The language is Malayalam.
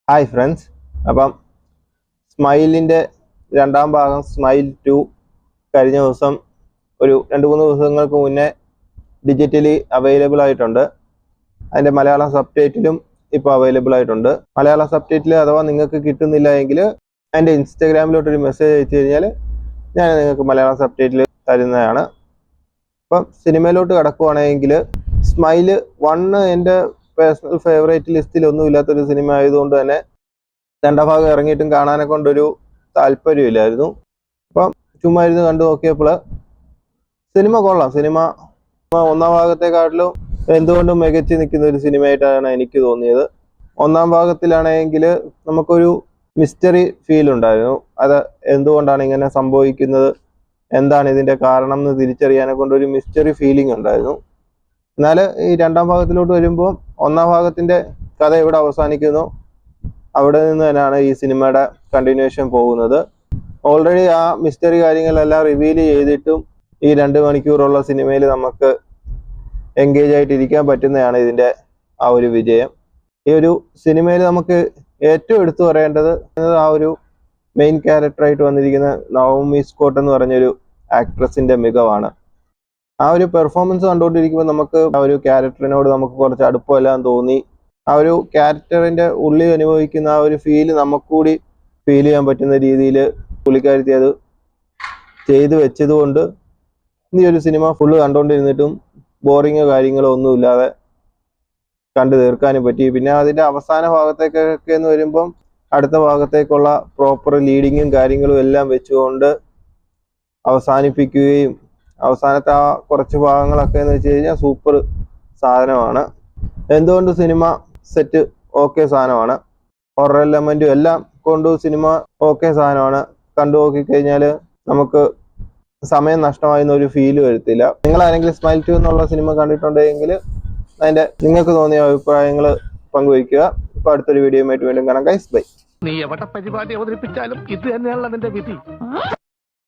ഹായ് ഫ്രണ്ട്സ്, അപ്പം സ്മൈലിൻ്റെ രണ്ടാം ഭാഗം സ്മൈൽ 2 കഴിഞ്ഞ ദിവസം ഒരു 2-3 ദിവസങ്ങൾക്ക് മുന്നേ ഡിജിറ്റലി അവൈലബിൾ ആയിട്ടുണ്ട്. അതിൻ്റെ മലയാളം സബ് ടൈറ്റിലും ഇപ്പോൾ അവൈലബിൾ ആയിട്ടുണ്ട്. മലയാളം സബ് ടൈറ്റിൽ അഥവാ നിങ്ങൾക്ക് കിട്ടുന്നില്ല എങ്കിൽ എൻ്റെ ഇൻസ്റ്റഗ്രാമിലോട്ടൊരു മെസ്സേജ് അയച്ചു കഴിഞ്ഞാൽ ഞാൻ നിങ്ങൾക്ക് മലയാളം സബ് ടൈറ്റിൽ തരുന്നതാണ്. അപ്പം സിനിമയിലോട്ട് കിടക്കുവാണെങ്കിൽ സ്മൈല് 1 എൻ്റെ പേഴ്സണൽ ഫേവറേറ്റ് ലിസ്റ്റിലൊന്നും ഇല്ലാത്തൊരു സിനിമ ആയതുകൊണ്ട് തന്നെ രണ്ടാം ഭാഗം ഇറങ്ങിയിട്ടും കാണാനെ കൊണ്ടൊരു താല്പര്യമില്ലായിരുന്നു. അപ്പം ചുമ്മാ ഇരുന്ന് കണ്ടു നോക്കിയപ്പോൾ സിനിമ കൊള്ളാം. സിനിമ ഒന്നാം ഭാഗത്തെക്കാട്ടിലും എന്തുകൊണ്ടും മികച്ചു നിൽക്കുന്ന ഒരു സിനിമയായിട്ടാണ് എനിക്ക് തോന്നിയത്. ഒന്നാം ഭാഗത്തിലാണെങ്കിൽ നമുക്കൊരു മിസ്റ്ററി ഫീൽ ഉണ്ടായിരുന്നു. അത് എന്തുകൊണ്ടാണ് ഇങ്ങനെ സംഭവിക്കുന്നത്, എന്താണ് ഇതിൻ്റെ കാരണം എന്ന് തിരിച്ചറിയാനെ കൊണ്ടൊരു മിസ്റ്ററി ഫീലിംഗ് ഉണ്ടായിരുന്നു. എന്നാൽ ഈ രണ്ടാം ഭാഗത്തിലോട്ട് വരുമ്പോൾ ഒന്നാം ഭാഗത്തിൻ്റെ കഥ എവിടെ അവസാനിക്കുന്നു അവിടെ നിന്ന് തന്നെയാണ് ഈ സിനിമയുടെ കണ്ടിന്യൂഷൻ പോകുന്നത്. ഓൾറെഡി ആ മിസ്റ്ററി കാര്യങ്ങളെല്ലാം റിവീൽ ചെയ്തിട്ടും ഈ 2 മണിക്കൂറുള്ള സിനിമയിൽ നമുക്ക് എൻഗേജ് ആയിട്ടിരിക്കാൻ പറ്റുന്നതാണ് ഇതിൻ്റെ ആ ഒരു വിജയം. ഈ ഒരു സിനിമയിൽ നമുക്ക് ഏറ്റവും എടുത്തു പറയേണ്ടത് ആ ഒരു മെയിൻ ക്യാരക്ടറായിട്ട് വന്നിരിക്കുന്ന നവോമി സ്കോട്ട് എന്ന് പറഞ്ഞൊരു ആക്ട്രസിൻ്റെ മികവാണ്. ആ ഒരു പെർഫോമൻസ് കണ്ടുകൊണ്ടിരിക്കുമ്പോൾ നമുക്ക് ആ ഒരു ക്യാരക്ടറിനോട് നമുക്ക് കുറച്ച് അടുപ്പമെല്ലാം തോന്നി. ആ ഒരു ക്യാരക്ടറിൻ്റെ ഉള്ളിൽ അനുഭവിക്കുന്ന ആ ഒരു ഫീല് നമുക്കൂടി ഫീൽ ചെയ്യാൻ പറ്റുന്ന രീതിയിൽ പുള്ളിക്കാരത്തി അത് ചെയ്തു വെച്ചതുകൊണ്ട് ഈ ഒരു സിനിമ ഫുള്ള് കണ്ടുകൊണ്ടിരുന്നിട്ടും ബോറിങ്ങോ കാര്യങ്ങളോ ഒന്നുമില്ലാതെ കണ്ടു തീർക്കാനും പറ്റി. പിന്നെ അതിൻ്റെ അവസാന ഭാഗത്തേക്കൊക്കെ എന്ന് വരുമ്പം അടുത്ത ഭാഗത്തേക്കുള്ള പ്രോപ്പർ ലീഡിങ്ങും കാര്യങ്ങളും എല്ലാം വെച്ചുകൊണ്ട് അവസാനിപ്പിക്കുകയും അവസാനത്തെ ആ കുറച്ച് ഭാഗങ്ങളൊക്കെ എന്ന് വെച്ച് കഴിഞ്ഞാൽ സൂപ്പർ സാധനമാണ്. എന്തുകൊണ്ട് സിനിമ സെറ്റ് ഓക്കെ സാധനമാണ്. ഹൊറർ എലമെന്റും എല്ലാം കൊണ്ട് സിനിമ ഓക്കെ സാധനമാണ്. കണ്ടു നോക്കിക്കഴിഞ്ഞാൽ നമുക്ക് സമയം നഷ്ടമായെന്ന ഒരു ഫീല് വരത്തില്ല. നിങ്ങൾ ആരെങ്കിലും സ്മൈൽ 2 എന്നുള്ള സിനിമ കണ്ടിട്ടുണ്ടെങ്കിൽ അതിൻ്റെ നിങ്ങൾക്ക് തോന്നിയ അഭിപ്രായങ്ങൾ പങ്കുവയ്ക്കുക. ഇപ്പൊ അടുത്തൊരു വീഡിയോയുമായിട്ട് വീണ്ടും കാണാം. Guys, bye. നീ എവിടെ പരിപാടി അവതരിപ്പിച്ചാലും ഇത് തന്നെയാണല്ലോ നിന്റെ വിധി.